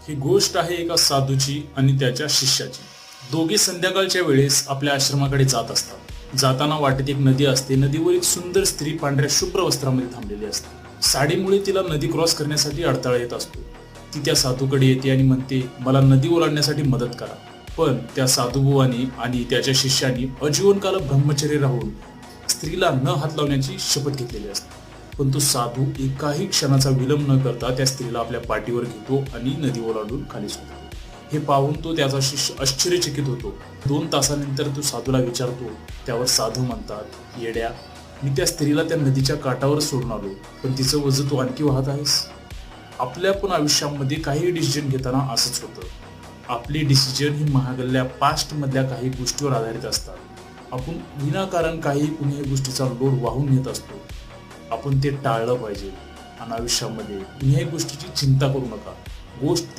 ही गोष्ट आहे एका साधूची आणि त्याच्या शिष्याची. दोघे संध्याकाळच्या वेळेस आपल्या आश्रमाकडे जात असतात. जाताना वाटेत एक नदी असते. नदीवर एक सुंदर स्त्री पांढऱ्या शुभ्र वस्त्रामध्ये थांबलेली असते. साडीमुळे तिला नदी क्रॉस करण्यासाठी अडथळा येत असतो. ती त्या साधूकडे येते आणि म्हणते, मला नदी ओलांडण्यासाठी मदत करा. पण त्या साधूबुवानी आणि त्याच्या शिष्यानी आजीवनकाल ब्रह्मचर्य राहून स्त्रीला न हात लावण्याची शपथ घेतलेली असते. पण तो साधू एकाही क्षणाचा विलंब न करता त्या स्त्रीला आपल्या पाठीवर घेतो आणि नदी ओलांडून खाली सोडतो. हे पाहून तो त्याचा शिष्य आश्चर्यचकित होतो. 2 तासानंतर तो साधूला विचारतो. त्यावर साधू म्हणतात, येड्या, मी त्या स्त्रीला त्या नदीच्या काठावर सोडून आलो, पण तिचं वजन तू आणखी वाहत आहेस. आपल्या पण आयुष्यामध्ये काही डिसिजन घेताना असंच होतं. आपली डिसिजन ही महागल्ल्या पास्ट मधल्या काही गोष्टीवर आधारित असतात. आपण विनाकारण काही कुणीही गोष्टीचा लोड वाहून नेत असतो. आपण ते टाळलं पाहिजे आणि आयुष्यामध्ये कुणीही गोष्टीची चिंता करू नका. गोष्ट